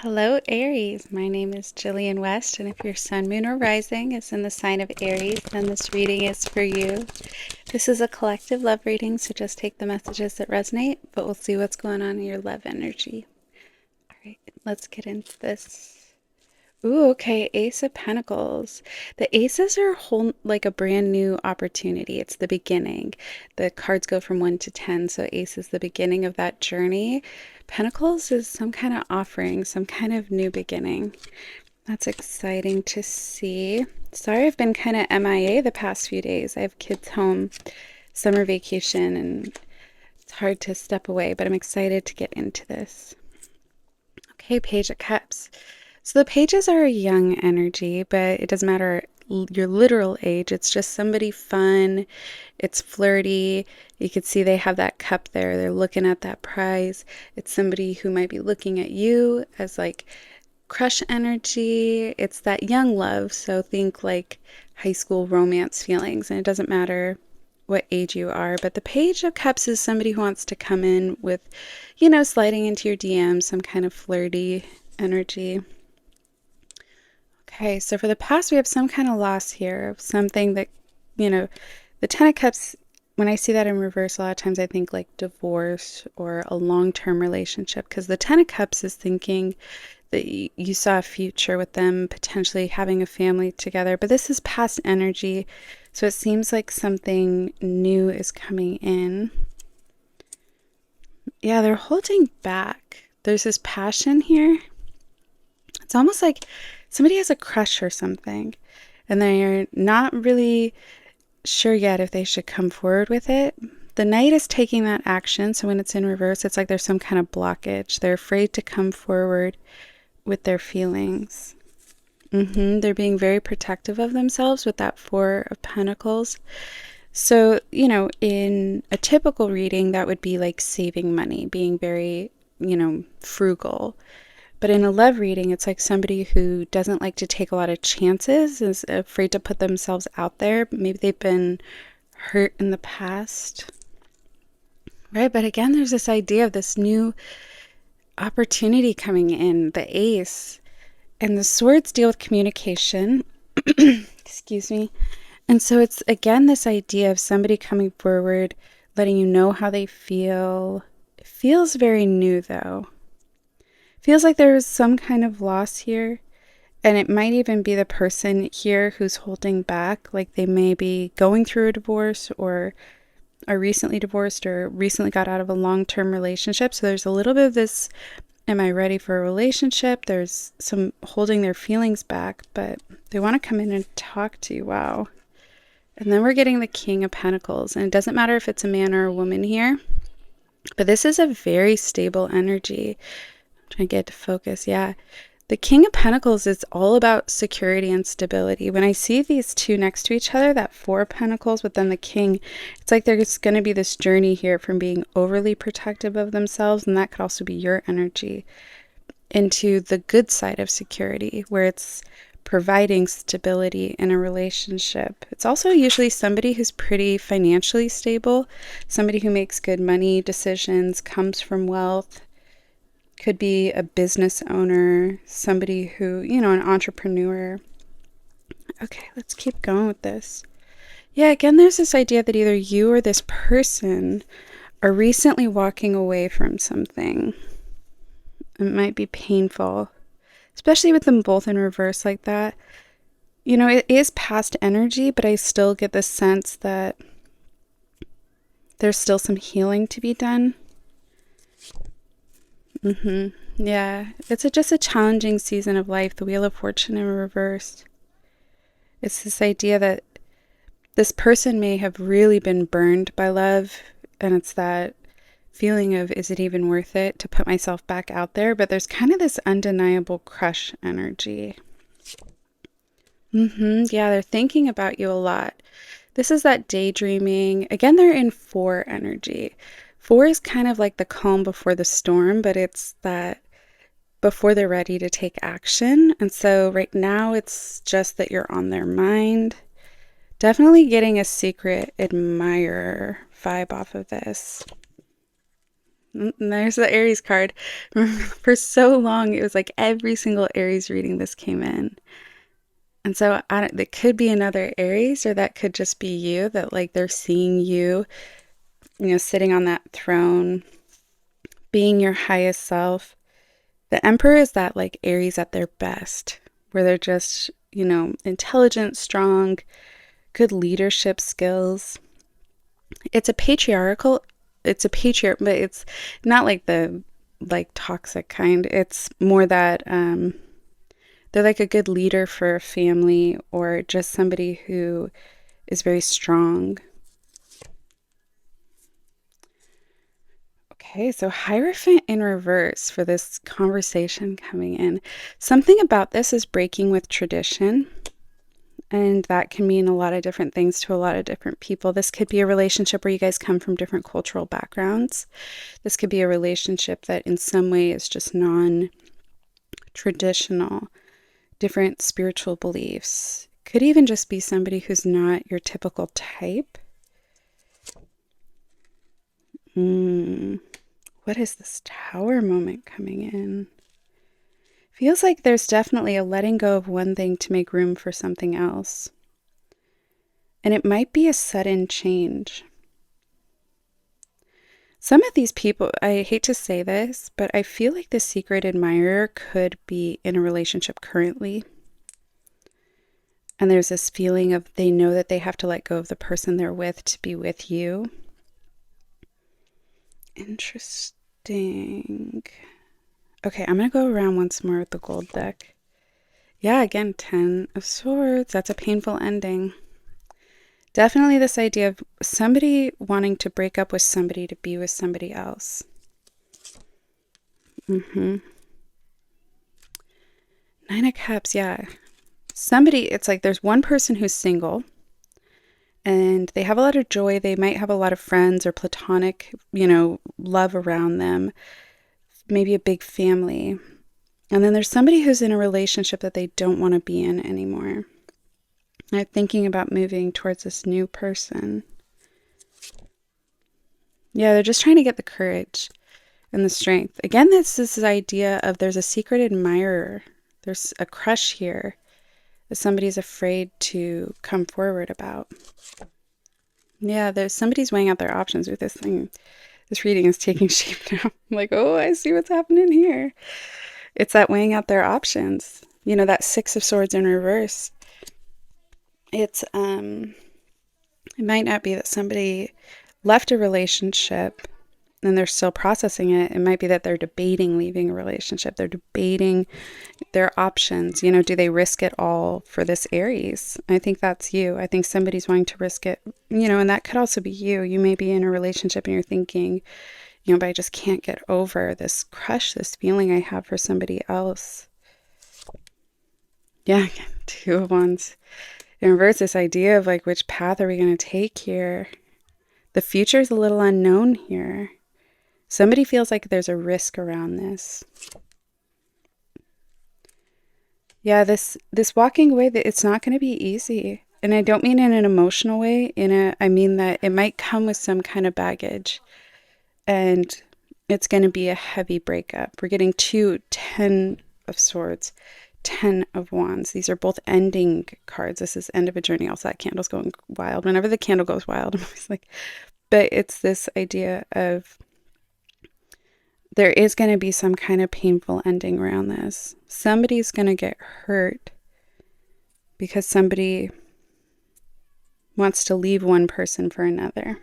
Hello, Aries. My name is Jillian West, and if your sun, moon, or rising is in the sign of Aries, then this reading is for you. This is a collective love reading, so just take the messages that resonate, but we'll see what's going on in your love energy. All right, let's get into this. Ooh, okay, Ace of Pentacles. The aces are like a brand new opportunity. It's the beginning. The cards go from 1 to 10, so Ace is the beginning of that journey. Pentacles is some kind of offering, some kind of new beginning. That's exciting to see. Sorry, I've been kind of MIA the past few days. I have kids home, summer vacation, and it's hard to step away, but I'm excited to get into this. Okay, Page of Cups. So the pages are a young energy, but it doesn't matter your literal age. It's just somebody fun. It's flirty. You could see they have that cup there. They're looking at that prize. It's somebody who might be looking at you as like crush energy. It's that young love. So think like high school romance feelings. And it doesn't matter what age you are. But the Page of Cups is somebody who wants to come in with, sliding into your DMs, some kind of flirty energy. Okay, so for the past, we have some kind of loss here of something that, the Ten of Cups, when I see that in reverse, a lot of times I think like divorce or a long-term relationship, because the Ten of Cups is thinking that you saw a future with them potentially having a family together, but this is past energy, so it seems like something new is coming in. Yeah, they're holding back. There's this passion here. It's almost like somebody has a crush or something, and they're not really sure yet if they should come forward with it. The Knight is taking that action, so when it's in reverse, it's like there's some kind of blockage. They're afraid to come forward with their feelings. They're being very protective of themselves with that Four of Pentacles. So, in a typical reading, that would be like saving money, being very, frugal. But in a love reading, it's like somebody who doesn't like to take a lot of chances, is afraid to put themselves out there. Maybe they've been hurt in the past, right? But again, there's this idea of this new opportunity coming in, the Ace. And the swords deal with communication. Excuse me. And so it's, again, this idea of somebody coming forward, letting you know how they feel. It feels very new, though. Feels like there was some kind of loss here, and it might even be the person here who's holding back, like they may be going through a divorce or are recently divorced or recently got out of a long-term relationship. So there's a little bit of this, am I ready for a relationship? There's some holding their feelings back, but they want to come in and talk to you. Wow. And then we're getting the King of Pentacles, and it doesn't matter if it's a man or a woman here, but this is a very stable energy. Trying to get to focus. Yeah. The King of Pentacles is all about security and stability. When I see these two next to each other, that Four of Pentacles, but then the King, it's like there's going to be this journey here from being overly protective of themselves, and that could also be your energy, into the good side of security, where it's providing stability in a relationship. It's also usually somebody who's pretty financially stable, somebody who makes good money decisions, comes from wealth. Could be a business owner, somebody who, an entrepreneur. Okay, let's keep going with this. Yeah, again, there's this idea that either you or this person are recently walking away from something. It might be painful, especially with them both in reverse like that. It is past energy, but I still get the sense that there's still some healing to be done. Yeah, it's just a challenging season of life, the Wheel of Fortune in reverse. It's this idea that this person may have really been burned by love, and it's that feeling of, is it even worth it to put myself back out there? But there's kind of this undeniable crush energy. Yeah, they're thinking about you a lot. This is that daydreaming. Again, they're in Four energy. Four is kind of like the calm before the storm, but it's that before they're ready to take action. And so right now it's just that you're on their mind. Definitely getting a secret admirer vibe off of this. And there's the Aries card. For so long, it was like every single Aries reading this came in. And so it could be another Aries, or that could just be you, that like they're seeing you, sitting on that throne, being your highest self. The Emperor is that like Aries at their best, where they're just, intelligent, strong, good leadership skills. It's a patriarchal, it's a patriarch, but it's not like the like toxic kind. It's more that they're like a good leader for a family, or just somebody who is very strong. Okay, so Hierophant in reverse for this conversation coming in. Something about this is breaking with tradition. And that can mean a lot of different things to a lot of different people. This could be a relationship where you guys come from different cultural backgrounds. This could be a relationship that in some way is just non-traditional, different spiritual beliefs. Could even just be somebody who's not your typical type. What is this Tower moment coming in? Feels like there's definitely a letting go of one thing to make room for something else. And it might be a sudden change. Some of these people, I hate to say this, but I feel like the secret admirer could be in a relationship currently. And there's this feeling of they know that they have to let go of the person they're with to be with you. Interesting. Okay, I'm going to go around once more with the gold deck. Yeah, again, 10 of Swords. That's a painful ending. Definitely this idea of somebody wanting to break up with somebody to be with somebody else. Nine of Cups, yeah. Somebody, it's like there's one person who's single and they have a lot of joy. They might have a lot of friends or platonic, love around them. Maybe a big family. And then there's somebody who's in a relationship that they don't want to be in anymore. They're thinking about moving towards this new person. Yeah, they're just trying to get the courage and the strength. Again, this idea of there's a secret admirer. There's a crush here that somebody's afraid to come forward about. Yeah, there's somebody's weighing out their options with this thing. This reading is taking shape now. I'm like, oh, I see what's happening here. It's that weighing out their options. That Six of Swords in reverse. It might not be that somebody left a relationship and they're still processing it. It might be that they're debating leaving a relationship. They're debating their options. Do they risk it all for this Aries? I think that's you. I think somebody's wanting to risk it, and that could also be you. You may be in a relationship and you're thinking, but I just can't get over this crush, this feeling I have for somebody else. Yeah, Two of Wands. In reverse, this idea of like, which path are we going to take here? The future is a little unknown here. Somebody feels like there's a risk around this. Yeah, this walking away, that it's not going to be easy. And I don't mean in an emotional way. I mean that it might come with some kind of baggage. And it's going to be a heavy breakup. We're getting 10 of Swords, 10 of Wands. These are both ending cards. This is end of a journey. Also, that candle's going wild. Whenever the candle goes wild, I'm always like, but it's this idea of there is going to be some kind of painful ending around this. Somebody's going to get hurt because somebody wants to leave one person for another.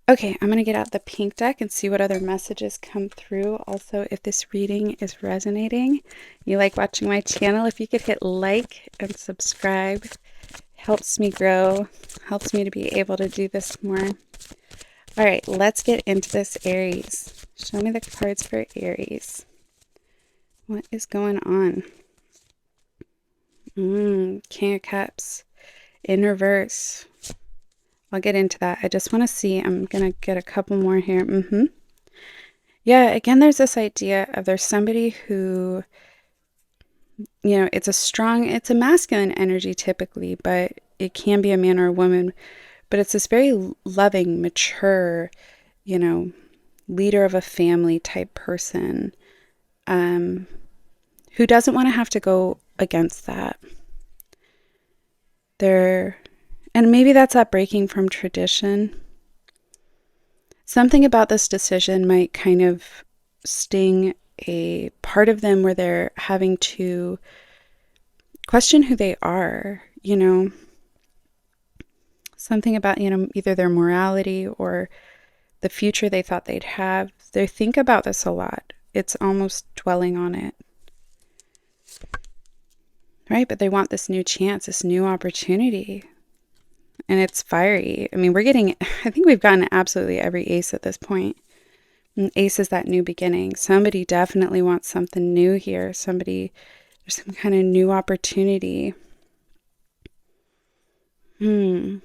Okay, I'm going to get out the pink deck and see what other messages come through. Also, if this reading is resonating, you like watching my channel, if you could hit like and subscribe, helps me grow, helps me to be able to do this more. All right, let's get into this Aries. Show me the cards for Aries. What is going on? King of Cups in reverse. I'll get into that. I just want to see. I'm going to get a couple more here. Yeah, again, there's this idea of there's somebody who, it's a masculine energy typically, but it can be a man or a woman. But it's this very loving, mature, leader of a family type person, um, who doesn't want to have to go against that. And maybe that's that breaking from tradition. Something about this decision might kind of sting a part of them where they're having to question who they are, something about, either their morality or the future they thought they'd have. They think about this a lot. It's almost dwelling on it. Right? But they want this new chance, this new opportunity. And it's fiery. I mean, I think we've gotten absolutely every ace at this point. And ace is that new beginning. Somebody definitely wants something new here. There's some kind of new opportunity. And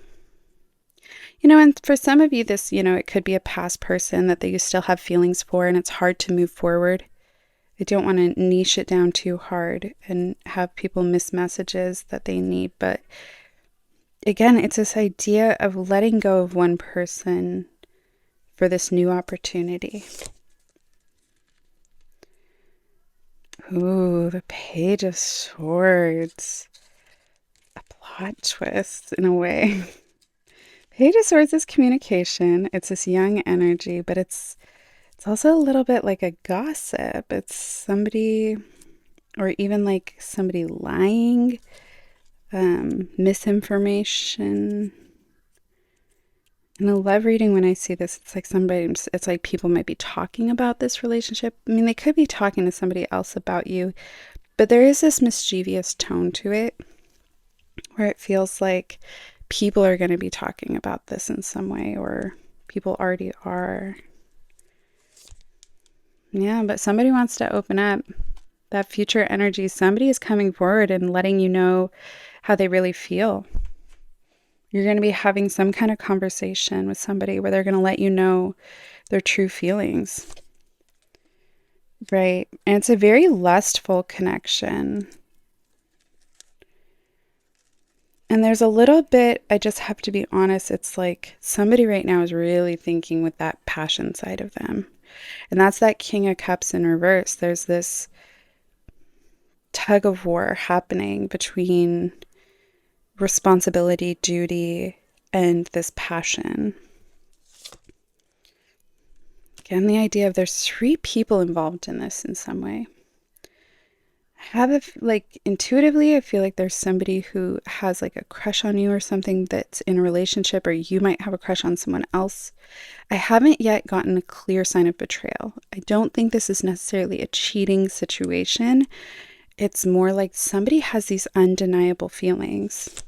for some of you, this, it could be a past person that you still have feelings for, and it's hard to move forward. I don't want to niche it down too hard and have people miss messages that they need. But again, it's this idea of letting go of one person for this new opportunity. Ooh, the Page of Swords. A plot twist in a way. Page of Swords is communication. It's this young energy, but it's also a little bit like a gossip. It's somebody, or even like somebody lying, misinformation. In a love reading, when I see this, it's like people might be talking about this relationship. I mean, they could be talking to somebody else about you, but there is this mischievous tone to it where it feels like people are going to be talking about this in some way, or people already are. Yeah, but somebody wants to open up. That future energy, somebody is coming forward and letting you know how they really feel. You're going to be having some kind of conversation with somebody where they're going to let you know their true feelings. Right? And it's a very lustful connection. And there's a little bit, I just have to be honest, it's like somebody right now is really thinking with that passion side of them. And that's that King of Cups in reverse. There's this tug of war happening between responsibility, duty, and this passion. Again, the idea of there's 3 people involved in this in some way. Intuitively, I feel like there's somebody who has like a crush on you or something that's in a relationship, or you might have a crush on someone else. I haven't yet gotten a clear sign of betrayal. I don't think this is necessarily a cheating situation. It's more like somebody has these undeniable feelings.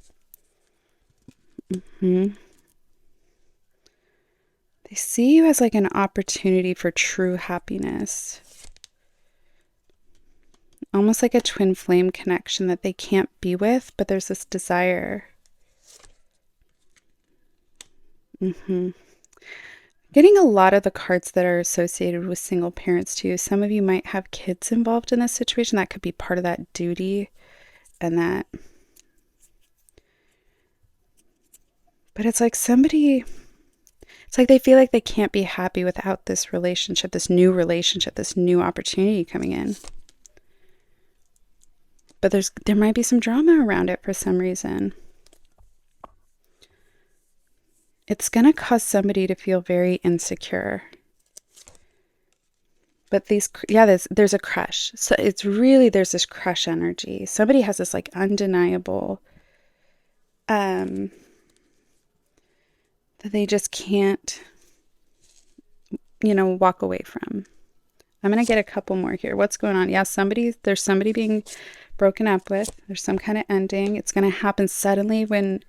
They see you as like an opportunity for true happiness. Almost like a twin flame connection that they can't be with, but there's this desire. Getting a lot of the cards that are associated with single parents too. Some of you might have kids involved in this situation. That could be part of that duty and that. But it's like they feel like they can't be happy without this relationship, this new opportunity coming in. But there might be some drama around it for some reason. It's going to cause somebody to feel very insecure. But there's a crush. So there's this crush energy. Somebody has this like undeniable, that they just can't, walk away from. I'm going to get a couple more here. What's going on? Yeah, there's somebody being broken up with. There's some kind of ending. It's going to happen suddenly when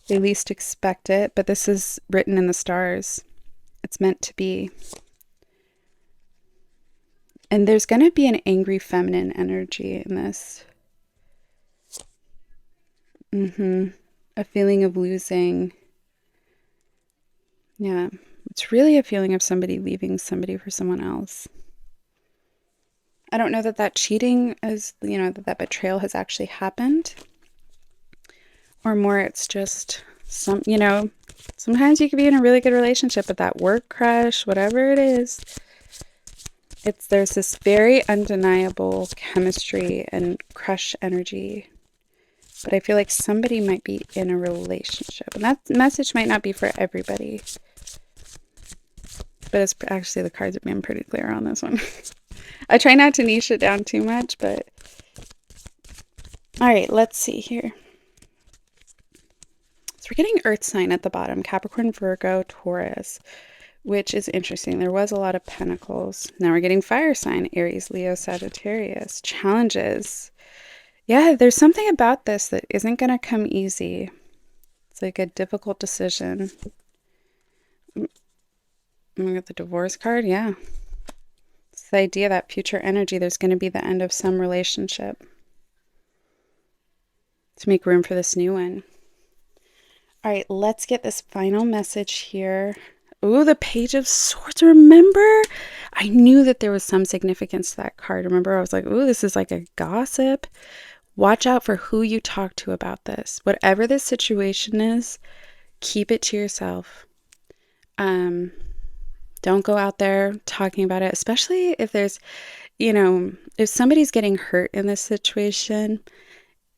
they least expect it, but this is written in the stars. It's meant to be. And there's going to be an angry feminine energy in this. A feeling of losing. Yeah, it's really a feeling of somebody leaving somebody for someone else. I don't know that cheating is, that betrayal has actually happened. Or more, it's just Sometimes you could be in a really good relationship, but that work crush, whatever it is, there's this very undeniable chemistry and crush energy. But I feel like somebody might be in a relationship. And that message might not be for everybody. But it's actually, the cards have been pretty clear on this one. I try not to niche it down too much, but... All right, let's see here. So we're getting Earth sign at the bottom. Capricorn, Virgo, Taurus, which is interesting. There was a lot of pentacles. Now we're getting fire sign. Aries, Leo, Sagittarius. Challenges. Yeah, there's something about this that isn't going to come easy. It's like a difficult decision. We got the divorce card. Yeah. It's the idea that future energy, there's going to be the end of some relationship to make room for this new one. All right, let's get this final message here. Ooh, the Page of Swords. Remember? I knew that there was some significance to that card. Remember, I was like, ooh, this is like a gossip. Watch out for who you talk to about this. Whatever this situation is, keep it to yourself. Don't go out there talking about it, especially if there's, if somebody's getting hurt in this situation,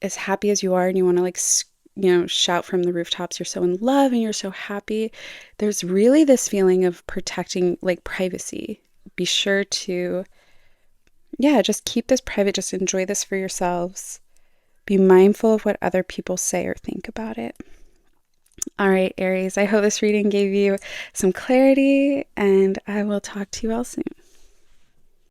as happy as you are and you want to shout from the rooftops, you're so in love and you're so happy. There's really this feeling of protecting like privacy. Be sure to, just keep this private. Just enjoy this for yourselves. Be mindful of what other people say or think about it. All right, Aries, I hope this reading gave you some clarity, and I will talk to you all soon.